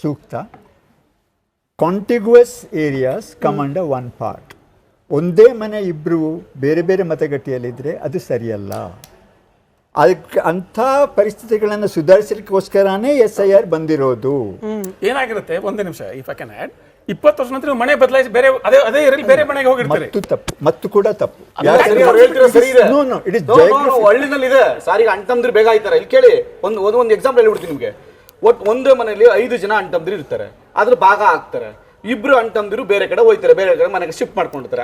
ಸೂಕ್ತ. Contiguous areas come under one part. ಒಂದೇ ಮನೆ ಇಬ್ಬರು ಬೇರೆ ಬೇರೆ ಮತಗಟ್ಟೆಯಲ್ಲಿದ್ದರೆ ಅದು ಸರಿಯಲ್ಲ. ಅದಕ್ಕೆ ಅಂಥ ಪರಿಸ್ಥಿತಿಗಳನ್ನು ಸುಧಾರಿಸಲಿಕ್ಕೋಸ್ಕರನೇ SIR ಬಂದಿರೋದು. ಏನಾಗಿರುತ್ತೆ, ಒಂದೇ ನಿಮಿಷ, ಇಫ್ ಐ ಕ್ಯಾನ್ ಆಡ್, 20 ವರ್ಷ ನಂತರ ಮನೆ ಬದಲಾಯಿಸಿ ಬೇರೆ ಅದೇ ಏರಿಯಲ್ಲಿ ಬೇರೆ ಮನೆಗೆ ಹೋಗಿರ್ತಾರೆ. ಮತ್ತು ಕೂಡ ತಪ್ಪು. ಹಳ್ಳಿನಲ್ಲಿದೆ ಸರ್, ಈಗ ಅಣ್ತಂದ್ರೆ ಬೇಗ ಆಯ್ತಾರೆ. ಇಲ್ಲಿ ಕೇಳಿ, ಒಂದು ಎಕ್ಸಾಂಪಲ್ ಹೇಳ್ಬಿಡ್ತೀನಿ ನಿಮಗೆ. ಒಟ್ಟು ಒಂದೇ ಮನೆಯಲ್ಲಿ 5 ಜನ ಅಣ್ತಂದ್ರು ಇರ್ತಾರೆ, ಅದ್ರ ಭಾಗ ಆಗ್ತಾರೆ. ಇಬ್ರು ಅಣ್ತಂದಿರು ಬೇರೆ ಕಡೆ ಹೋಯ್ತಾರೆ, ಬೇರೆ ಕಡೆ ಮನೆಗೆ ಶಿಫ್ಟ್ ಮಾಡ್ಕೊಂಡಿರ್ತಾರೆ.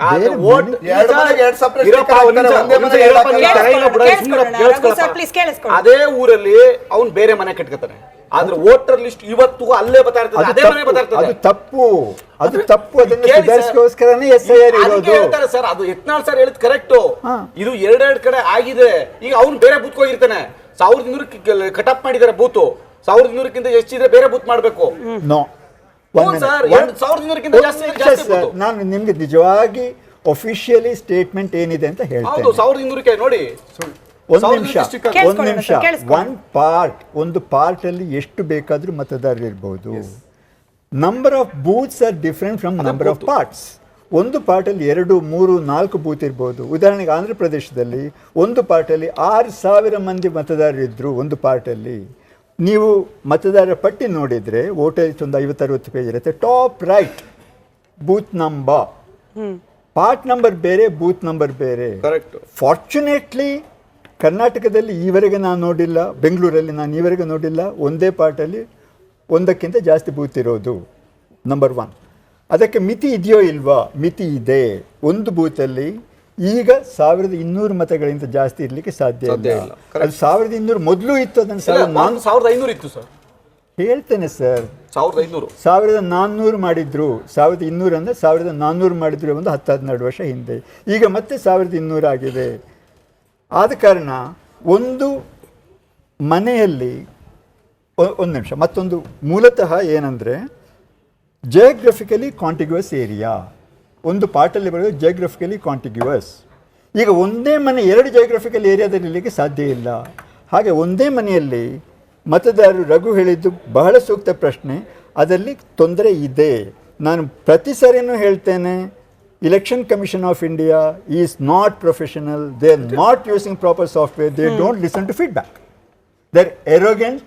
ಅದೇ ಊರಲ್ಲಿ ಅವ್ನು ಬೇರೆ ಮನೆ ಕಟ್ಕೊತಾನೆ, ಆದ್ರೆ ವೋಟರ್ ಲಿಸ್ಟ್ ಇವತ್ತು ಅಲ್ಲೇ ಬರ್ತಾ ಇರ್ತದೆ, ಅದೇ ಮನೆ ಬರ್ತಾ ಇರ್ತದೆ. ಅದು ತಪ್ಪು. ಅದನ್ನ ಸುಧಾರಿಸೋಸ್ಕರನೇ SIR ಇರೋದು ಸರ್. ಅದು ಯತ್ನಾಳ್ ಸರ್ ಹೇಳಿದ್ ಕರೆಕ್ಟ್. ಇದು ಎರಡೆರಡು ಕಡೆ ಆಗಿದೆ. ಈಗ ಅವ್ನು ಬೇರೆ ಬೂತ್ ಹೋಗಿರ್ತಾನೆ, 1200 ಕಟಪ್ ಮಾಡಿದಾರೆ ಬೂತ್, 1200ಕ್ಕಿಂತ ಹೆಚ್ಚಿದ್ರೆ ಬೇರೆ ಬೂತ್ ಮಾಡ್ಬೇಕು. ನಾನು ನಿಮ್ಗೆ ನಿಜವಾಗಿ ಅಫಿಷಿಯಲಿ ಸ್ಟೇಟ್ಮೆಂಟ್ ಏನಿದೆ ಅಂತ ಹೇಳ್ತೇನೆ. 1200 ನೋಡಿ. ಒಂದು ನಿಮಿಷ. ಒಂದು ಪಾರ್ಟ್ ಅಲ್ಲಿ ಎಷ್ಟು ಬೇಕಾದ್ರೂ ಮತದಾರರು ಇರಬಹುದು. Number of booths are different from number of parts. ಒಂದು ಪಾರ್ಟಲ್ಲಿ 2, 3, 4 ಬೂತ್ ಇರ್ಬೋದು. ಉದಾಹರಣೆಗೆ ಆಂಧ್ರ ಪ್ರದೇಶದಲ್ಲಿ ಒಂದು ಪಾರ್ಟಲ್ಲಿ 6,000 ಮಂದಿ ಮತದಾರರಿದ್ದರು. ಒಂದು ಪಾರ್ಟಲ್ಲಿ ನೀವು ಮತದಾರರ ಪಟ್ಟಿ ನೋಡಿದರೆ ವೋಟರ್ ಒಂದು 50-60 ಪೇಜ್ ಇರುತ್ತೆ. Top right booth number, part number ಬೇರೆ, ಬೂತ್ ನಂಬರ್ ಬೇರೆ. ಫಾರ್ಚುನೇಟ್ಲಿ ಕರ್ನಾಟಕದಲ್ಲಿ ಈವರೆಗೆ ನಾನು ನೋಡಿಲ್ಲ, ಬೆಂಗಳೂರಲ್ಲಿ ನಾನು ಈವರೆಗೆ ನೋಡಿಲ್ಲ ಒಂದೇ ಪಾರ್ಟಲ್ಲಿ ಒಂದಕ್ಕಿಂತ ಜಾಸ್ತಿ ಬೂತ್ ಇರೋದು. ನಂಬರ್ 1. ಅದಕ್ಕೆ ಮಿತಿ ಇದೆಯೋ ಇಲ್ವಾ? ಮಿತಿ ಇದೆ. ಒಂದು ಬೂತಲ್ಲಿ ಈಗ 1200 ಮತಗಳಿಂದ ಜಾಸ್ತಿ ಇರಲಿಕ್ಕೆ ಸಾಧ್ಯ ಇಲ್ಲ. ಅದು 1200 ಮೊದಲು ಇತ್ತು, ಅದನ್ನು 1500 ಇತ್ತು ಸರ್. ಹೇಳ್ತೇನೆ ಸರ್, 1400 ಮಾಡಿದ್ರು. 1200 ಅಂದರೆ 1400 ಮಾಡಿದ್ರು ಒಂದು 10-12 ವರ್ಷ ಹಿಂದೆ. ಈಗ ಮತ್ತೆ 1200 ಆಗಿದೆ. ಆದ ಕಾರಣ ಒಂದು ಮನೆಯಲ್ಲಿ ಒಂದು ನಿಮಿಷ, ಮತ್ತೊಂದು ಮೂಲತಃ ಏನಂದರೆ ಜಿಯೋಗ್ರಫಿಕಲಿ ಕಾಂಟಿಗ್ಯುವಸ್ ಏರಿಯಾ. ಒಂದು ಪಾರ್ಟಲ್ಲಿ ಬರೋದು ಜಿಯೋಗ್ರಫಿಕಲಿ ಕಾಂಟಿಗ್ಯುವಸ್. ಈಗ ಒಂದೇ ಮನೆ 2 ಜಿಯೋಗ್ರಫಿಕಲ್ ಏರಿಯಾದಲ್ಲಿ ಇರಲಿಕ್ಕೆ ಸಾಧ್ಯ ಇಲ್ಲ. ಹಾಗೆ ಒಂದೇ ಮನೆಯಲ್ಲಿ ಮತದಾರರು, ರಘು ಹೇಳಿದ್ದು ಬಹಳ ಸೂಕ್ತ ಪ್ರಶ್ನೆ, ಅದರಲ್ಲಿ ತೊಂದರೆ ಇದೆ. ನಾನು ಪ್ರತಿ ಸಾರಿನೂ ಹೇಳ್ತೇನೆ, Election Commission of India is not professional. They are not using proper software. They don't listen to feedback. They are arrogant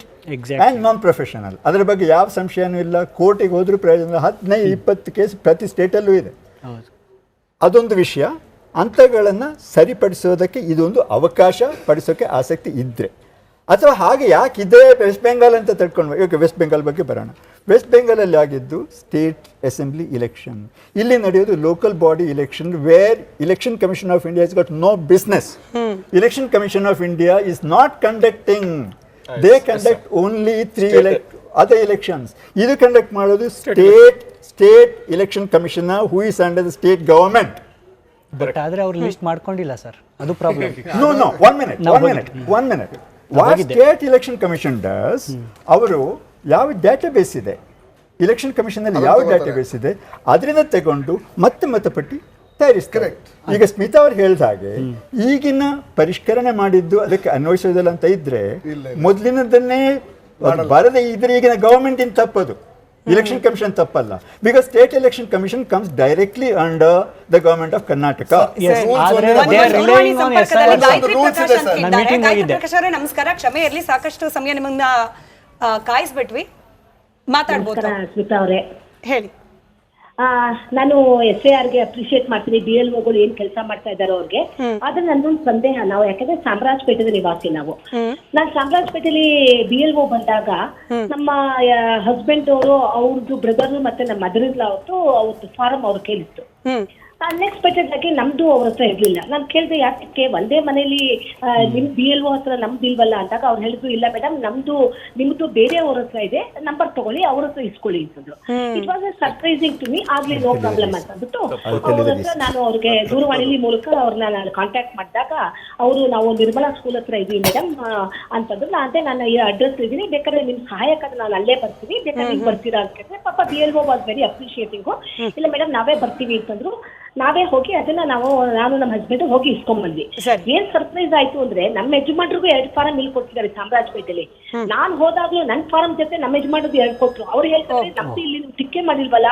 and non-professional. ಅದರ ಬಗ್ಗೆ ಯಾವ ಸಂಶಯನೂ ಇಲ್ಲ. ಕೋರ್ಟಿಗೆ ಹೋದ್ರೂ ಪ್ರಯೋಜನ. 15-20 ಕೇಸ್ ಪ್ರತಿ ಸ್ಟೇಟಲ್ಲೂ ಇದೆ. ಅದೊಂದು ವಿಷಯ. ಅಂಥಗಳನ್ನು ಸರಿಪಡಿಸೋದಕ್ಕೆ ಇದೊಂದು ಅವಕಾಶ, ಪಡಿಸೋಕ್ಕೆ ಆಸಕ್ತಿ ಇದ್ದರೆ. ಅಥವಾ ಹಾಗೆ ಯಾಕಿದೆ ವೆಸ್ಟ್ ಬೆಂಗಾಲ್ ಅಂತ ತಿಳ್ಕೊಂಡು, ಇವಾಗ ವೆಸ್ಟ್ ಬೆಂಗಾಲ್ ಬಗ್ಗೆ ಬರೋಣ. ವೆಸ್ಟ್ ಬೆಂಗಾಲಲ್ಲಿ ಆಗಿದ್ದು ಸ್ಟೇಟ್ ಅಸೆಂಬ್ಲಿ ಇಲೆಕ್ಷನ್. ಇಲ್ಲಿ ನಡೆಯೋದು local body election, where Election Commission of India has got no business. Election Commission of India is not conducting. They conduct only 3 other elections. ಇದು ಕಂಡಕ್ಟ್ ಮಾಡೋದು state election commissioner who is under the state government. But ಆದ್ರೆ ಅವರು list ಮಾಡ್ಕೊಂಡಿಲ್ಲ sir, ಅದು problem. No one minute. What state election commission does, ಅವರು ಯಾವ database ಇದೆ election commission ಅಲ್ಲಿ, ಯಾವ ಡೇಟಾಬೇಸ್ ಇದೆ ಅದರಿಂದ ತಗೊಂಡು ಮತ್ತೆ ಮತಪಟ್ಟಿ ತಯಾರಿಸ್ತಾರೆ. ಈಗ ಸ್ಮಿತಾ ಅವ್ರು ಹೇಳಿದ ಹಾಗೆ ಈಗಿನ ಪರಿಷ್ಕರಣೆ ಮಾಡಿದ್ದು ಅದಕ್ಕೆ ಅನ್ವಯಿಸೋದಿಲ್ಲ ಅಂತ ಇದ್ರೆ, ಮೊದಲಿನದನ್ನೇ ಬರದೇ ಇದ್ರೆ ಈಗಿನ ಗವರ್ಮೆಂಟ್ ಇನ್ ತಪ್ಪದು, ಎಲೆಕ್ಷನ್ ಕಮಿಷನ್ ತಪ್ಪಲ್ಲ. Because state election commission comes directly under the government of Karnataka. ನಮಸ್ಕಾರ, ಕ್ಷಮೆ ಇರಲಿ, ಸಾಕಷ್ಟು ಸಮಯ ನಿಮ್ಮನ್ನ ಕಾಯಿಸ್ಬಿಟ್ವಿ. ಮಾತಾಡ್ಬೋದು ಸ್ಮಿತಾ ಅವರೇ, ಹೇಳಿ. ನಾನು SIRಗೆ ಅಪ್ರಿಶಿಯೇಟ್ ಮಾಡ್ತೀನಿ, BLOಗಳು ಏನ್ ಕೆಲಸ ಮಾಡ್ತಾ ಇದಾರೋ ಅವ್ರಿಗೆ. ಆದ್ರೆ ನನ್ನೊಂದು ಸಂದೇಹ, ನಾವು ಯಾಕಂದ್ರೆ ಚಾಮರಾಜಪೇಟೆ ನಿವಾಸಿ ನಾನು ಚಾಮರಾಜಪೇಟೆಯಲ್ಲಿ BLO ಬಂದಾಗ ನಮ್ಮ ಹಸ್ಬೆಂಡ್ ಅವರು, ಅವ್ರದ್ದು ಬ್ರದರ್ ಮತ್ತೆ ನಮ್ಮ ಮದರ್ ಇನ್ ಲಾ ಅವ್ರದ್ದು ಫಾರಂ ಅವ್ರ ಕೇಳಿತ್ತು. ಅನ್ಎಕ್ಸ್ಪೆಕ್ಟೆಡ್ ಆಗಿ ನಮ್ದು ಅವ್ರ ಹತ್ರ ಇರ್ಲಿಲ್ಲ. ನಾನು ಕೇಳಿದೆ ಯಾಕೆ ಒಂದೇ ಮನೇಲಿ ನಿಮ್ BLO ಹತ್ರ ನಮ್ದು ಇಲ್ವಲ್ಲ ಅಂದಾಗ ಅವ್ರು ಹೇಳಿದ್ರು, ಇಲ್ಲ ಮೇಡಮ್ ನಿಮ್ದು ಬೇರೆ ಅವ್ರ ಹತ್ರ ಇದೆ, ನಂಬರ್ ತಗೊಳ್ಳಿ, ಅವ್ರ ಹತ್ರ ಇಸ್ಕೊಳ್ಳಿ ಅಂತಂದ್ರು. It was surprising to me. ಆಗ್ಲಿ, ನೋ ಪ್ರಾಬ್ಲಮ್ ಅಂತ ಅಂದ್ಬಿಟ್ಟು ಅವ್ರ ಹತ್ರ ನಾನು ಅವ್ರಿಗೆ ದೂರವಾಣಿ ಮೂಲಕ ಅವ್ರನ್ನ ನಾನು ಕಾಂಟ್ಯಾಕ್ಟ್ ಮಾಡಿದಾಗ ಅವರು, ನಾವು ನಿರ್ಮಲಾ ಸ್ಕೂಲ್ ಹತ್ರ ಇದೀವಿ ಮೇಡಮ್ ಅಂತಂದ್ರು. ಅದೇ ನಾನು ಈ ಅಡ್ರೆಸ್ ಇದೀನಿ, ಬೇಕಾದ್ರೆ ನಿಮ್ ಸಹಾಯಕ್ಕಾದ್ರೆ ನಾನು ಅಲ್ಲೇ ಬರ್ತೀನಿ, ಬೇಕಾದ್ರೆ ನೀವು ಬರ್ತೀರಾ ಅಂತ ಕೇಳಿದ್ರೆ ಪಾಪ BLO ವಾಸ್ ವೆರಿ ಅಪ್ರಿಶಿಯೇಟಿಂಗ್. ಇಲ್ಲ ಮೇಡಮ್ ನಾವೇ ಬರ್ತೀವಿ ಅಂತಂದ್ರು. ನಾವೇ ಹೋಗಿ ಅದನ್ನ ನಾನು ನಮ್ಮ ಹಸ್ಬೆಂಡ್ ಹೋಗಿ ಇಸ್ಕೊಂಡ್ ಬಂದ್ವಿ. ಸರಿ. ಏನ್ ಸರ್ಪ್ರೈಸ್ ಆಯ್ತು ಅಂದ್ರೆ ನಮ್ಮ ಯಜಮಾನ್ರಿಗೂ 2 ಫಾರಂ ಇಲ್ಲಿ ಕೊಟ್ಟಿದ್ದಾರೆ ಚಾಮರಾಜಪೇಟೆಲಿ. ನಾನ್ ಹೋದಾಗ್ಲೂ ನನ್ ಫಾರಂ ಜೊತೆ ನಮ್ಮ ಯಜಮಾನ್ರದ್ದು 2 ಕೊಟ್ರು. ಅವ್ರು ಹೇಳ್ತಾರೆ ನಮ್ದು ಇಲ್ಲಿ ನೀವು ಟಿಕ್ಕೆ ಮಾಡಿಲ್ವಲ್ಲ,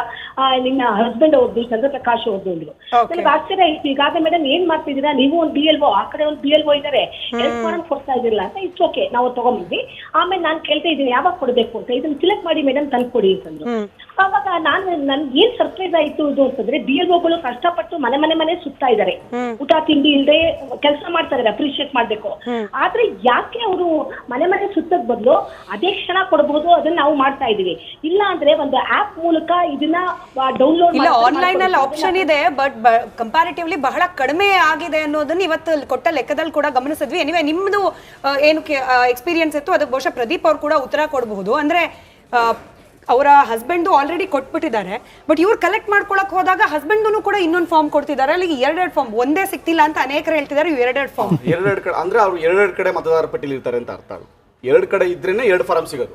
ನಿನ್ನ ಹಸ್ಬೆಂಡ್ ಅವ್ರದ್ದು ಚಂದ್ರಪ್ರಕಾಶ್ ಅವ್ರದ್ದು ಅಂದ್ರು. ನನಗೆ ಆಶ್ಚರ್ಯ ಆಯ್ತು. ಈಗಾಗ ಮೇಡಮ್ ಏನ್ ಮಾಡ್ತಿದ್ದೀರಾ ನೀವು, ಒಂದು BLO ಆ ಕಡೆ ಒಂದು BLO ಇದ್ದಾರೆ, 2 ಫಾರಂ ಕೊಡ್ತಾ ಇದಿರಲ್ಲ ಅಂತ. ಇಟ್ಸ್ ಓಕೆ, ನಾವು ತಗೊಂಡ್ವಿ. ಆಮೇಲೆ ನಾನು ಕೇಳ್ತಾ ಇದ್ದೀನಿ ಯಾವಾಗ ಕೊಡ್ಬೇಕು ಅಂತ. ಇದನ್ನ ಸಿಲೆಕ್ಟ್ ಮಾಡಿ ಮೇಡಮ್ ತಂದ್ಕೊಡಿ ಅಂತಂದ್ರು. ಅವಾಗ ನನ್ಗೆ ಏನ್ ಸರ್ಪ್ರೈಸ್ ಆಯ್ತು ಇದು ಅಂತಂದ್ರೆ, BLOಗಳು ಕಷ್ಟಪಟ್ಟು ಮನೆ ಸುತ್ತಾ ಇದ್ದಾರೆ, ಊಟ ತಿಂಡಿ ಇಲ್ಲದೆ ಕೆಲಸ ಮಾಡ್ತಾ ಇದಾರೆ, ಅಪ್ರಿಶಿಯೇಟ್ ಮಾಡ್ಬೇಕು. ಆದ್ರೆ ಯಾಕೆ ಅವರು ಮನೆ ಸುತ್ತದ ಬದಲು ಅದೇ ಕ್ಷಣ ಕೊಡಬಹುದು, ಅದನ್ನ ನಾವು ಮಾಡ್ತಾ ಇದೀವಿ. ಇಲ್ಲ ಅಂದ್ರೆ ಒಂದು ಆಪ್ ಮೂಲಕ ಇದನ್ನ ಡೌನ್ಲೋಡ್ ಇಲ್ಲ, ಆನ್ಲೈನ್ ಅಲ್ಲಿ ಆಪ್ಷನ್ ಇದೆ, ಬಟ್ ಕಂಪ್ಯಾರಿಟಿವ್ಲಿ ಬಹಳ ಕಡಿಮೆ ಆಗಿದೆ ಅನ್ನೋದನ್ನ ಇವತ್ತು ಕೊಟ್ಟ ಲೆಕ್ಕದಲ್ಲಿ ಕೂಡ ಗಮನಿಸಿದ್ವಿ. ಎನಿವೆ ನಿಮ್ದು ಏನು ಎಕ್ಸ್ಪೀರಿಯನ್ಸ್ ಇತ್ತು ಅದಕ್ಕೆ ಬಹುಶಃ ಪ್ರದೀಪ್ ಅವ್ರು ಕೂಡ ಉತ್ತರ ಕೊಡಬಹುದು. ಅಂದ್ರೆ ಅವರ ಹಸ್ಬೆಂಡ್ ಆಲ್ರೆಡಿ ಕೊಟ್ಬಿಟ್ಟಿದ್ದಾರೆ, ಬಟ್ ಇವ್ರು ಕಲೆಕ್ಟ್ ಮಾಡ್ಕೊಳಕ್ ಹೋದಾಗ ಹಸ್ಬೆಂಡ್ ಕೂಡ ಇನ್ನೊಂದು ಫಾರ್ಮ್ ಕೊಡ್ತಿದ್ದಾರೆ. ಅಲ್ಲಿ 2 ಫಾರ್ಮ್ ಒಂದೇ ಸಿಕ್ತಿಲ್ಲ ಅಂತ ಅನೇಕರು ಹೇಳ್ತಿದ್ದಾರೆ. 2 ಫಾರ್ಮ್, 2 ಕಡೆ ಅಂದ್ರೆ ಅವ್ರು 2 ಕಡೆ ಮತದಾರ ಪಟ್ಟಿಲಿ ಇರ್ತಾರೆ ಅಂತ ಅರ್ಥ. 2 ಕಡೆ ಇದ್ರೇನೆ 2 ಫಾರಂ ಸಿಗೋದು.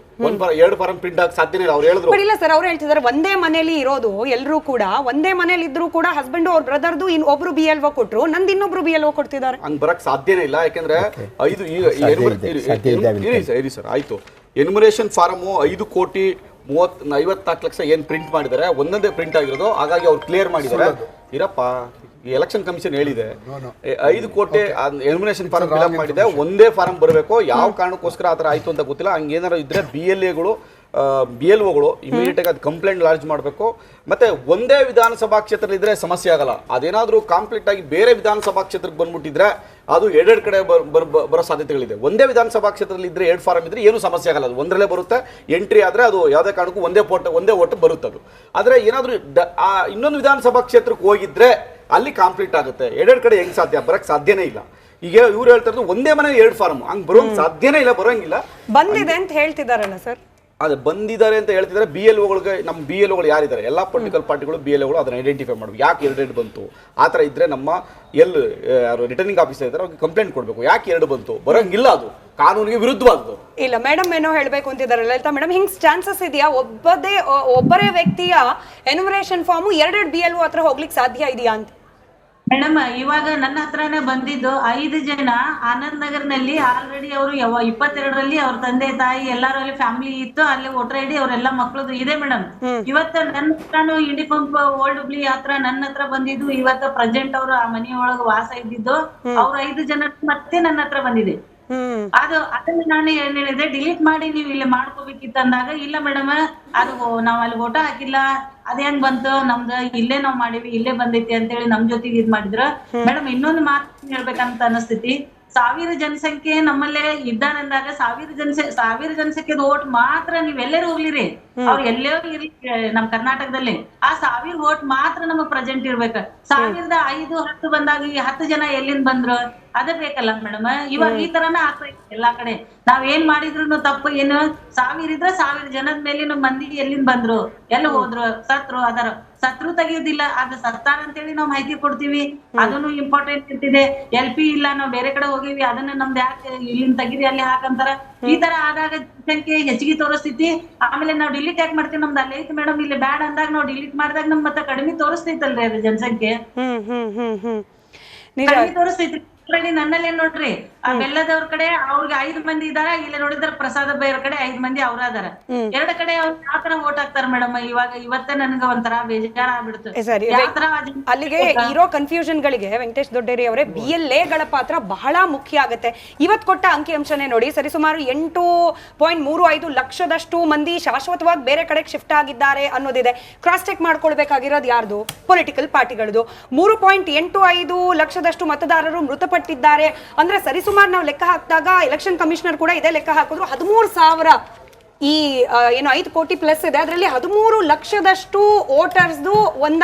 2 ಫಾರಂ ಪ್ರಿಂಟ್ ಆಗಿ ಸಾಧ್ಯನೇ ಇಲ್ಲ. ಅವ್ರು ಹೇಳಿದ್ರು ಇಲ್ಲ ಸರ್, ಅವ್ರು ಹೇಳ್ತಿದ್ದಾರೆ ಒಂದೇ ಮನೇಲಿ ಇರೋದು, ಎಲ್ಲರೂ ಕೂಡ ಒಂದೇ ಮನೇಲಿ ಇದ್ರು ಕೂಡ ಹಸ್ಬೆಂಡ್ ಅವ್ರ ಬ್ರದರ್ದು ಒಬ್ರು BLO ಕೊಟ್ರು, ನಂದು ಇನ್ನೊಬ್ರು BLO ಕೊಡ್ತಿದ್ದಾರೆ. ಹಂಗ್ ಬರಕ್ ಸಾಧ್ಯನೇ ಇಲ್ಲ. ಯಾಕಂದ್ರೆ 5 ಇರಿ ಸರ್ ಆಯ್ತು. ಎನ್ಯುಮರೇಷನ್ ಫಾರಮು 5,54,00,000 ಏನ್ ಪ್ರಿಂಟ್ ಮಾಡಿದ್ದಾರೆ, ಒಂದೊಂದೇ ಪ್ರಿಂಟ್ ಆಗಿರೋದು. ಹಾಗಾಗಿ ಅವ್ರು ಕ್ಲಿಯರ್ ಮಾಡಿದ್ದಾರೆ. ಇರಪ್ಪ, ಈ ಎಲೆಕ್ಷನ್ ಕಮಿಷನ್ ಹೇಳಿದೆ 5 ಕೋಟಿ ಎನ್ಯುಮರೇಷನ್ ಫಾರಂ ಫಿಲಪ್ ಮಾಡಿದೆ, ಒಂದೇ ಫಾರಂ ಬರಬೇಕು. ಯಾವ ಕಾರಣಕ್ಕೋಸ್ಕರ ಆತರ ಆಯ್ತು ಅಂತ ಗೊತ್ತಿಲ್ಲ. ಹಂಗೇನಾರು ಇದ್ರೆ BLOಗಳು ಇಮಿಡಿಯೇಟ್ ಆಗಿ ಅದು ಕಂಪ್ಲೇಂಟ್ ಲಾಡ್ಜ್ ಮಾಡಬೇಕು. ಮತ್ತೆ ಒಂದೇ ವಿಧಾನಸಭಾ ಕ್ಷೇತ್ರದಲ್ಲಿ ಇದ್ರೆ ಸಮಸ್ಯೆ ಆಗಲ್ಲ. ಅದೇನಾದ್ರೂ ಕಾಂಪ್ಲೀಟ್ ಆಗಿ ಬೇರೆ ವಿಧಾನಸಭಾ ಕ್ಷೇತ್ರಕ್ಕೆ ಬಂದ್ಬಿಟ್ಟಿದ್ರೆ ಅದು 2 ಕಡೆ ಬರೋ ಸಾಧ್ಯತೆಗಳಿದೆ. ಒಂದೇ ವಿಧಾನಸಭಾ ಕ್ಷೇತ್ರದಲ್ಲಿ ಇದ್ರೆ 2 ಫಾರಂ ಇದ್ರೆ ಏನು ಸಮಸ್ಯೆ ಆಗಲ್ಲ. ಅದು ಒಂದರಲ್ಲೇ ಬರುತ್ತೆ. ಎಂಟ್ರಿ ಆದ್ರೆ ಅದು ಯಾವುದೇ ಕಾರಣಕ್ಕೂ ಒಂದೇ ಓಟ್ ಬರುತ್ತೆ. ಅದು ಆದ್ರೆ ಏನಾದ್ರೂ ಇನ್ನೊಂದು ವಿಧಾನಸಭಾ ಕ್ಷೇತ್ರಕ್ಕೆ ಹೋಗಿದ್ರೆ ಅಲ್ಲಿ ಕಾಂಪ್ಲೀಟ್ ಆಗುತ್ತೆ. 2 ಕಡೆ ಹೆಂಗ್ ಸಾಧ್ಯ? ಬರಕ್ ಸಾಧ್ಯನೇ ಇಲ್ಲ. ಈಗ ಇವ್ರು ಹೇಳ್ತಾ ಇರೋದು ಒಂದೇ ಮನೆ 2 ಫಾರಂ, ಹಂಗ್ ಬರೋಕ್ ಸಾಧ್ಯನೇ ಇಲ್ಲ, ಬರೋಂಗಿಲ್ಲ. ಬಂದಿದೆ ಅಂತ ಹೇಳ್ತಿದಾರಲ್ಲ ಸರ್. ಅದೇ ಬಂದಿದ್ದಾರೆ ಅಂತ ಹೇಳ್ತಿದ್ದಾರೆ. BLOಗಳಿಗೆ ನಮ್ಮ BLOಗಳು ಯಾರಿದ್ದಾರೆ, ಎಲ್ಲ ಪೊಲಿಟಿಕಲ್ ಪಾರ್ಟಿಗಳು BLOಗಳು ಅದನ್ನ ಐಡೆಂಟಿಫೈ ಮಾಡಬೇಕು. ಯಾಕೆ 2 ಬಂತು ಆ ಥರ ಇದ್ರೆ ನಮ್ಮ ರಿಟರ್ನಿಂಗ್ ಆಫೀಸರ್ ಇದ್ದಾರೆ ಅವ್ರಿಗೆ ಕಂಪ್ಲೇಂಟ್ ಕೊಡಬೇಕು. ಯಾಕೆ 2 ಬಂತು? ಬರೋಂಗಿಲ್ಲ, ಅದು ಕಾನೂನಿಗೆ ವಿರುದ್ಧವಾದದ್ದು. ಇಲ್ಲ ಮೇಡಮ್ ಏನೋ ಹೇಳ್ಬೇಕು ಅಂತಿದ್ದಾರೆ ಲಲಿತಾ ಮೇಡಮ್. ಹಿಂಗ್ ಚಾನ್ಸಸ್ ಇದೆಯಾ ಒಬ್ಬರೇ ವ್ಯಕ್ತಿಯ ಎನ್ಯುಮರೇಷನ್ ಫಾರ್ಮ್ 2 BLO ಹತ್ರ ಹೋಗ್ಲಿಕ್ಕೆ ಸಾಧ್ಯ ಇದೆಯಾ ಅಂತ? ಮೇಡಮ್, ಇವಾಗ ನನ್ನ ಹತ್ರನೇ ಬಂದಿದ್ದು 5 ಜನ ಆನಂದ್ ನಗರ್ನಲ್ಲಿ ಆಲ್ರೆಡಿ ಅವರು 22ರಲ್ಲಿ ಅವ್ರ ತಂದೆ ತಾಯಿ ಎಲ್ಲಾರು ಅಲ್ಲಿ ಫ್ಯಾಮಿಲಿ ಇತ್ತು, ಅಲ್ಲಿ ವೋಟರ್ ID ಅವರೆಲ್ಲ ಮಕ್ಕಳದು ಇದೆ ಮೇಡಮ್. ಇವತ್ತು ನನ್ನ ಹತ್ರನು ಇಂಡಿ ಪಂಪ್ ಓಲ್ಡ್ ಹುಬ್ಳಿ ಹತ್ರ ನನ್ನ ಹತ್ರ ಬಂದಿದ್ದು. ಇವತ್ತು ಪ್ರೆಸೆಂಟ್ ಅವರು ಆ ಮನೆಯೊಳಗ ವಾಸ ಇದ್ದಿದ್ದು ಅವ್ರ 5 ಜನ ಮತ್ತೆ ನನ್ನ ಹತ್ರ ಬಂದಿದೆ. ಅದನ್ನ ನಾನು ಏನ್ ಹೇಳಿದೆ, ಡಿಲೀಟ್ ಮಾಡಿ ನೀವು ಇಲ್ಲಿ ಮಾಡ್ಕೋಬೇಕಿತ್ತು ಅಂದಾಗ, ಇಲ್ಲ ಮೇಡಮ್ ಅದು ನಾವ್ ಅಲ್ಲಿ ಓಟ ಹಾಕಿಲ್ಲ, ಅದ್ ಹೆಂಗ್ ಬಂತು, ನಮ್ದು ಇಲ್ಲೇ ನಾವ್ ಮಾಡಿವಿ, ಇಲ್ಲೇ ಬಂದೈತಿ ಅಂತ ಹೇಳಿ ನಮ್ ಜೊತೆಗೆ ಇದ್ ಮಾಡಿದ್ರು. ಮೇಡಮ್ ಇನ್ನೊಂದು ಮಾತು ಹೇಳ್ಬೇಕಂತ ಅನಿಸ್ತೈತಿ. 1000 ಜನಸಂಖ್ಯೆ ನಮ್ಮಲ್ಲೇ ಇದ್ದಾನಂದಾಗ 1000 ಜನಸಂಖ್ಯೆದ ಓಟ್ ಮಾತ್ರ ನೀವ್ ಎಲ್ಲರೂ ಹೋಗ್ಲಿರಿ, ಅವ್ರು ಎಲ್ಲೇ ಇರ್ಲಿ ನಮ್ ಕರ್ನಾಟಕದಲ್ಲಿ ಆ 1000 ಓಟ್ ಮಾತ್ರ ನಮಗ್ ಪ್ರೆಸೆಂಟ್ ಇರ್ಬೇಕು. 1005 10 ಬಂದಾಗ ಈ 10 ಜನ ಎಲ್ಲಿಂದ ಬಂದ್ರು ಅದ ಬೇಕಲ್ಲ ಮೇಡಮ್. ಇವಾಗ ಈ ತರಾನ ಆಗ್ತಾ ಇದೆ ಎಲ್ಲಾ ಕಡೆ. ನಾವ್ ಏನ್ ಮಾಡಿದ್ರು ತಪ್ಪು. ಏನು 1000 ಇದ್ರೆ 1000 ಜನದ ಮೇಲೆ ಮಂದಿ ಎಲ್ಲಿಂದ ಬಂದ್ರು, ಎಲ್ಲ ಹೋದ್ರು, ಸತ್ರು ತೆಗಿಯೋದಿಲ್ಲ. ಅದು ಸತ್ತಾರ ಅಂತೇಳಿ ನಾವ್ ಮಾಹಿತಿ ಕೊಡ್ತೀವಿ, ಅದನ್ನು ಇಂಪಾರ್ಟೆಂಟ್ ಇರ್ತಿದೆ. LP ಇಲ್ಲ, ನಾವ್ ಬೇರೆ ಕಡೆ ಹೋಗಿವಿ, ಅದನ್ನ ನಮ್ದು ಯಾಕೆ ಇಲ್ಲಿಂದ ತೆಗಿರಿ ಅಲ್ಲಿ ಹಾಕಂತಾರ. ಈ ತರ ಆದಾಗ ಜನಸಂಖ್ಯೆ ಹೆಚ್ಚಿಗೆ ತೋರಿಸ್ತೈತಿ. ಆಮೇಲೆ ನಾವ್ ಡಿಲೀಟ್ ಯಾಕೆ ಮಾಡ್ತೀವಿ, ನಮ್ದು ಅಲ್ಲಿ ಐತಿ ಮೇಡಮ್ ಇಲ್ಲಿ ಬ್ಯಾಡ್ ಅಂದಾಗ ನಾವ್ ಡಿಲೀಟ್ ಮಾಡಿದಾಗ ನಮ್ ಮತ್ತೆ ಕಡಿಮೆ ತೋರಿಸ್ತೈತಲ್ರಿ ಅದು ಜನಸಂಖ್ಯೆ, ಕಡಿಮೆ ತೋರಿಸ್ತೈತ್ರಿ. ನನ್ನಲ್ಲಿ ಏನ್ ನೋಡ್ರಿ, ಆ ಬೆಲ್ಲದವ್ರ ಕಡೆ ಅವ್ರಿಗೆ 5 ಮಂದಿ ಇದಾರ, ಇಲ್ಲಿ ನೋಡಿದ್ರ ಪ್ರಸಾದ ಬೈಯವ್ರ ಕಡೆ 5 ಮಂದಿ ಅವ್ರ ಅದಾರ. 2 ಕಡೆ ಅವ್ರು ಯಾವ ತರ ವೋಟ್ ಹಾಕ್ತಾರ ಮೇಡಮ್. ಇವತ್ತೇ ನನ್ಗ ಒಂಥರ ಬೇಜಾರ ಆಗ್ಬಿಡ್ತು. ಅಲ್ಲಿಗೆ ಇರೋ ಕನ್ಫ್ಯೂಷನ್ ಗಳಿಗೆ ವೆಂಕಟೇಶ್ ದೊಡ್ಡೇರಿ ಅವರೇ, BLAಗಳ ಪಾತ್ರ ಬಹಳ ಮುಖ್ಯ ಆಗುತ್ತೆ. ಇವತ್ ಕೊಟ್ಟ ಅಂಕಿಅಂಶನೇ ನೋಡಿ, ಸರಿಸುಮಾರು 8.35 ಲಕ್ಷದಷ್ಟು ಮಂದಿ ಶಾಶ್ವತವಾಗಿ ಬೇರೆ ಕಡೆಗೆ ಶಿಫ್ಟ್ ಆಗಿದ್ದಾರೆ ಅನ್ನೋದಿದೆ. ಕ್ರಾಸ್ ಚೆಕ್ ಮಾಡ್ಕೊಳ್ಬೇಕಾಗಿರೋದು ಯಾರ್ದು? ಪೊಲಿಟಿಕಲ್ ಪಾರ್ಟಿಗಳದು. 3.85 ಲಕ್ಷದಷ್ಟು ಮತದಾರರು ಮೃತಪಟ್ಟಿದ್ದಾರೆ. ಅಂದ್ರೆ ಸರಿಸುಮಾರು ನಾವು ಲೆಕ್ಕ ಹಾಕಿದಾಗ ಎಲೆಕ್ಷನ್ ಕಮಿಷನರ್ ಕೂಡ ಇದೇ ಲೆಕ್ಕ ಹಾಕಿದ್ರು. 13,000 ಈ ಏನು 5 ಕೋಟಿ ಪ್ಲಸ್ ಇದೆ, ಅದರಲ್ಲಿ 13 ಲಕ್ಷದಷ್ಟು ವೋಟರ್ಸ್ದು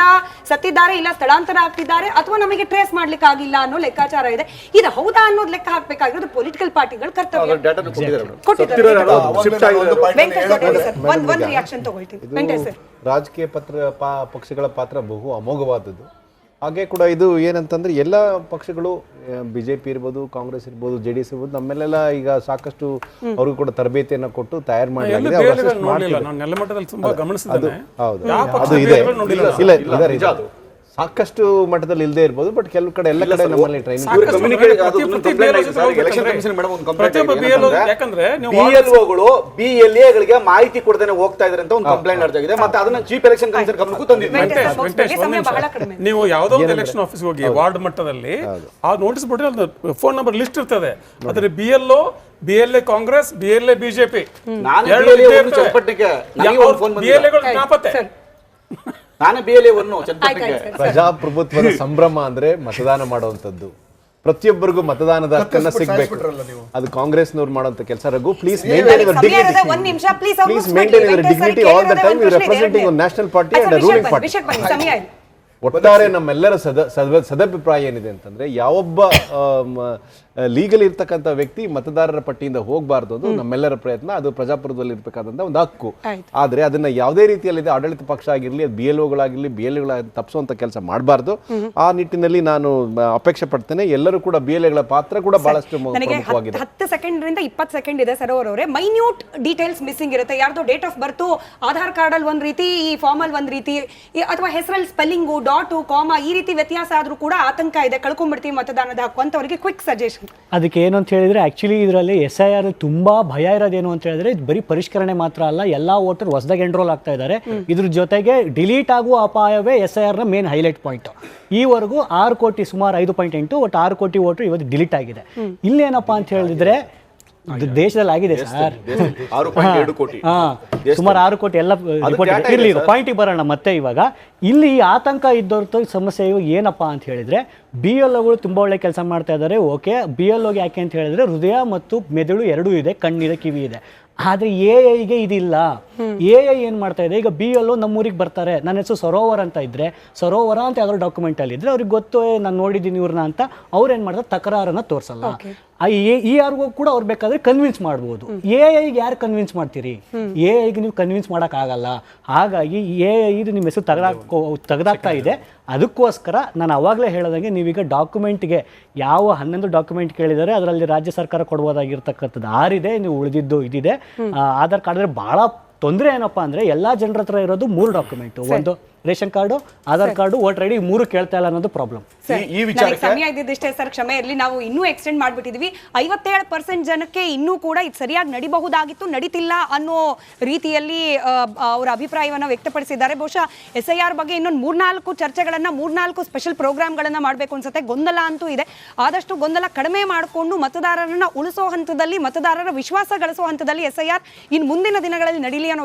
ಸತ್ತಿದ್ದಾರೆ, ಇಲ್ಲ ಸ್ಥಳಾಂತರ ಆಗ್ತಿದ್ದಾರೆ, ಅಥವಾ ನಮಗೆ ಟ್ರೇಸ್ ಮಾಡ್ಲಿಕ್ಕೆ ಆಗಿಲ್ಲ ಅನ್ನೋ ಲೆಕ್ಕಾಚಾರ ಇದೆ. ಇದು ಹೌದಾ ಅನ್ನೋದು ಲೆಕ್ಕ ಹಾಕ್ಬೇಕಾಗಿರೋದು ಪೊಲಿಟಿಕಲ್ ಪಾರ್ಟಿಗಳ ಕರ್ತವ್ಯ. ಒಂದು ರಿಯಾಕ್ಷನ್ ತಗೊಳ್ತೀವಿ ವೆಂಕಟೇಶ್ ಸರ್. ರಾಜಕೀಯ ಪಕ್ಷಗಳ ಪಾತ್ರ ಬಹು ಅಮೋಘವಾದದ್ದು. ಹಾಗೆ ಕೂಡ ಇದು ಏನಂತಂದ್ರೆ ಎಲ್ಲ ಪಕ್ಷಗಳು BJP ಇರ್ಬೋದು, ಕಾಂಗ್ರೆಸ್ ಇರ್ಬೋದು, JDS ಇರ್ಬೋದು, ನಮ್ಮೆಲ್ಲ ಈಗ ಸಾಕಷ್ಟು ಅವ್ರಿಗೂ ಕೂಡ ತರಬೇತಿಯನ್ನ ಕೊಟ್ಟು ತಯಾರು ಮಾಡಲಾಗಿದೆ. ಸಾಕಷ್ಟು ಮಟ್ಟದಲ್ಲಿ ಇಲ್ಲದೆ ಇರ್ಬೋದು, ಬಟ್ ಕೆಲವು ಕಡೆ ಎಲ್ಲ ಕಡೆ ನಮ್ಮಲ್ಲಿ ಟ್ರೈನಿಂಗ್ BLOಗಳು BLAಗಳಿಗೆ ಮಾಹಿತಿ ಕೊಡದೇನೆ ಹೋಗ್ತಾ ಇದಾರೆ ಅಂತ ಒಂದು ಕಂಪ್ಲೇಂಟ್ ನಡೆದಿದೆ. ಮತ್ತೆ ಅದನ್ನ ಚೀಫ್ ಎಲೆಕ್ಷನ್ ಕಮಿಷನರ್ ಗಮನಕ್ಕೂ ತಂದಿದ್ದಾರೆ. ನೀವು ಯಾವುದೋ ಒಂದು ಎಲೆಕ್ಷನ್ ಆಫೀಸ್ ಹೋಗಿ ವಾರ್ಡ್ ಮಟ್ಟದಲ್ಲಿ ಆ notice board phone number list ಇರ್ತದೆ. ಅದ್ರ BLO, BLA Congress, BLA BJP, ಪ್ರಜಾಪ್ರಭುತ್ವದ ಸಂಭ್ರಮ ಅಂದ್ರೆ ಮತದಾನ ಮಾಡುವಂತದ್ದು. ಪ್ರತಿಯೊಬ್ಬರಿಗೂ ಮತದಾನದ ಹಕ್ಕನ್ನ ಸಿಗಬೇಕು. ಅದು ಕಾಂಗ್ರೆಸ್ನವ್ರು ಮಾಡುವಂತ ಕೆಲಸ. Raghu, please maintain your dignity. Please maintain your dignity all the time. You representing one national party and ruling party. ಒಟ್ಟಾರೆ ನಮ್ಮೆಲ್ಲರ ಸದಭಿಪ್ರಾಯ ಏನಿದೆ ಅಂತಂದ್ರೆ, ಯಾವೊಬ್ಬ ಲೀಗಲ್ ಇರ್ತಕ್ಕಂಥ ವ್ಯಕ್ತಿ ಮತದಾರರ ಪಟ್ಟಿಯಿಂದ ಹೋಗಬಾರ್ದು ಅದು ನಮ್ಮೆಲ್ಲರ ಪ್ರಯತ್ನ. ಅದು ಪ್ರಜಾಪ್ರಭುತ್ವದಲ್ಲಿ ಇರಬೇಕಾದಂತ ಒಂದು ಹಕ್ಕು. ಆದ್ರೆ ಅದನ್ನ ಯಾವುದೇ ರೀತಿಯಲ್ಲಿ ಆಡಳಿತ ಪಕ್ಷ ಆಗಿರ್ಲಿ, ಅದು BLOಗಳಾಗಿರ್ಲಿ, BLAಗಳಾಗಿರ್ಲಿ ತಪ್ಪಿಸುವಂತ ಕೆಲಸ ಮಾಡಬಾರ್ದು. ಆ ನಿಟ್ಟಿನಲ್ಲಿ ನಾನು ಅಪೇಕ್ಷೆ ಪಡ್ತೇನೆ. ಎಲ್ಲರೂ ಕೂಡ BLAಗಳ ಪಾತ್ರ ಕೂಡ ಬಹಳಷ್ಟು ಪ್ರಮುಖವಾಗಿದೆ. 10 ಸೆಕೆಂಡ್ ರಿಂದ 20 ಸೆಕೆಂಡ್ ಇದೆ ಸರೋವರ್ ಅವರೇ. ಮೈನ್ಯೂಟ್ ಡೀಟೇಲ್ಸ್ ಮಿಸ್ಸಿಂಗ್ ಇರುತ್ತೆ. ಯಾರ್ದೋ date of birth Aadhaar card ಅಲ್ಲಿ ಒಂದ್ ರೀತಿ, ಈ ಫಾರ್ಮ್ ಅಲ್ಲಿ ಒಂದ್ ರೀತಿ, ಅಥವಾ ಹೆಸರಲ್ಲಿ ಸ್ಪೆಲ್ಲಿಂಗು, ಡಾಟು, ಕಾಮಾ ಈ ರೀತಿ ವ್ಯತ್ಯಾಸ ಆದ್ರೂ ಕೂಡ ಆತಂಕ ಇದೆ, ಕಳ್ಕೊಂಡ್ಬಿಡ್ತೀವಿ ಮತದಾನದ ಹಕ್ಕು ಅಂತ. ಅವರಿಗೆ ಕ್ವಿಕ್ ಸಜೆಷನ್ ಅದಕ್ಕೆ ಏನು ಅಂತ ಹೇಳಿದ್ರೆ, ಆಕ್ಚುಲಿ ಇದರಲ್ಲಿ SIR ತುಂಬಾ ಭಯ ಇರೋದೇನು ಅಂತ ಹೇಳಿದ್ರೆ, ಬರೀ ಪರಿಷ್ಕರಣೆ ಮಾತ್ರ ಅಲ್ಲ, ಎಲ್ಲಾ ವೋಟರ್ ಹೊಸದಾಗಿ ಎನ್ರೋಲ್ ಆಗ್ತಾ ಇದ್ದಾರೆ. ಇದ್ರ ಜೊತೆಗೆ ಡಿಲೀಟ್ ಆಗುವ ಅಪಾಯವೇ SIR ನ ಮೇನ್ ಹೈಲೈಟ್ ಪಾಯಿಂಟ್. ಈವರೆಗೂ 6 ಕೋಟಿ, ಸುಮಾರು 5.8 ಒಟ್ಟು 6 ಕೋಟಿ ವೋಟರ್ ಇವತ್ತು ಡಿಲೀಟ್ ಆಗಿದೆ. ಇಲ್ಲೇನಪ್ಪಾ ಅಂತ ಹೇಳಿದ್ರೆ, ದೇಶದಲ್ಲಿ ಆಗಿದೆ ಸರ್, 6.2 ಕೋಟಿ, ಸುಮಾರು 6 ಕೋಟಿ ಎಲ್ಲ ಇರ್ಲಿ. ಪಾಯಿಂಟಿಗೆ ಬರೋಣ ಮತ್ತೆ. ಇವಾಗ ಇಲ್ಲಿ ಆತಂಕ ಇದ್ದವ್ರ ಸಮಸ್ಯೆ ಏನಪ್ಪಾ ಅಂತ ಹೇಳಿದ್ರೆ, BLOಗಳು ತುಂಬಾ ಒಳ್ಳೆ ಕೆಲಸ ಮಾಡ್ತಾ ಇದ್ದಾರೆ. ಓಕೆ, BLOಗೆ ಯಾಕೆ ಅಂತ ಹೇಳಿದ್ರೆ ಹೃದಯ ಮತ್ತು ಮೆದುಳು ಎರಡೂ ಇದೆ, ಕಣ್ಣಿದೆ, ಕಿವಿ ಇದೆ. ಆದ್ರೆ AI ಇದಿಲ್ಲ. AI ಏನ್ ಮಾಡ್ತಾ ಇದೆ, ಈಗ BLO ನಮ್ಮೂರಿಗೆ ಬರ್ತಾರೆ, ನನ್ನ ಹೆಸರು ಸರೋವರ ಅಂತ ಇದ್ರೆ, ಸರೋವರ ಅಂತ ಯಾವ್ದಾದ್ರು ಡಾಕ್ಯುಮೆಂಟ್ ಅಲ್ಲಿ ಇದ್ರೆ ಅವ್ರಿಗೆ ಗೊತ್ತು ನಾನು ನೋಡಿದ್ದೀನಿ ಇವ್ರನ್ನ ಅಂತ. ಅವ್ರು ಏನ್ ಮಾಡ್ತಾರೆ, ತಕರಾರನ್ನ ತೋರ್ಸಲ್ಲ. ERಗೂ ಕೂಡ ಅವ್ರು ಬೇಕಾದ್ರೆ ಕನ್ವಿನ್ಸ್ ಮಾಡ್ಬೋದು. AI ಯಾರು ಕನ್ವಿನ್ಸ್ ಮಾಡ್ತೀರಿ? AI ನೀವು ಕನ್ವಿನ್ಸ್ ಮಾಡಕ್ ಆಗಲ್ಲ. ಹಾಗಾಗಿ AI ನಿಮ್ಮ ಹೆಸರು ತೆಗೆದಾಗ್ತಾ ಇದೆ. ಅದಕ್ಕೋಸ್ಕರ ನಾನು ಅವಾಗಲೇ ಹೇಳೋದಂಗೆ, ನೀವೀಗ ಡಾಕ್ಯುಮೆಂಟ್ಗೆ ಯಾವ 11 ಡಾಕ್ಯುಮೆಂಟ್ ಕೇಳಿದರೆ ಅದರಲ್ಲಿ ರಾಜ್ಯ ಸರ್ಕಾರ ಕೊಡ್ಬೋದಾಗಿರ್ತಕ್ಕಂಥದ್ದು 6 ಇದೆ, ನೀವು ಉಳಿದಿದ್ದು ಇದಿದೆ. ಆಧಾರ್ ಕಾರ್ಡ್ ಅಂದ್ರೆ ಬಹಳ ತೊಂದರೆ ಏನಪ್ಪಾ ಅಂದ್ರೆ, ಎಲ್ಲಾ ಜನರ ಹತ್ರ ಇರೋದು 3 ಡಾಕ್ಯುಮೆಂಟ್, ಒಂದು ration card, Aadhaar card, voter ID, 3 ಕೇಳ್ತಾ ಇಲ್ಲ ಅನ್ನೋದು ಪ್ರಾಬ್ಲಮ್. ಈ ವಿಚಾರಕ್ಕೆ ಸಮಯ ಇದ್ದಿದ್ದಷ್ಟೇ ಸರ್, ಕ್ಷಮೆ ಇರಲಿ. ನಾವು ಇನ್ನೂ ಎಕ್ಸ್ಟೆಂಡ್ ಮಾಡ್ಬಿಟ್ಟಿದ್ವಿ. 57% ಜನಕ್ಕೆ ಇನ್ನೂ ಕೂಡ ಇದು ಸರಿಯಾಗಿ ನಡಿಬಹುದಾಗಿತ್ತು, ನಡೀತಿಲ್ಲ ಅನ್ನೋ ರೀತಿಯಲ್ಲಿ ಅವರ ಅಭಿಪ್ರಾಯವನ್ನ ವ್ಯಕ್ತಪಡಿಸಿದ್ದಾರೆ. ಬಹುಶಃ SIR ಬಗ್ಗೆ ಇನ್ನೊಂದು 3-4 ಚರ್ಚೆಗಳನ್ನ, 3-4 ಸ್ಪೆಷಲ್ ಪ್ರೋಗ್ರಾಮ್ಗಳನ್ನ ಮಾಡಬೇಕು ಅನ್ಸುತ್ತೆ. ಗೊಂದಲ ಅಂತೂ ಇದೆ. ಆದಷ್ಟು ಗೊಂದಲ ಕಡಿಮೆ ಮಾಡಿಕೊಂಡು ಮತದಾರರನ್ನ ಉಳಿಸೋ ಹಂತದಲ್ಲಿ, ಮತದಾರರ ವಿಶ್ವಾಸ ಗಳಿಸೋ ಹಂತದಲ್ಲಿ SIR ಇನ್ನು ಮುಂದಿನ ದಿನಗಳಲ್ಲಿ ನಡೀಲಿ ಅನ್ನೋ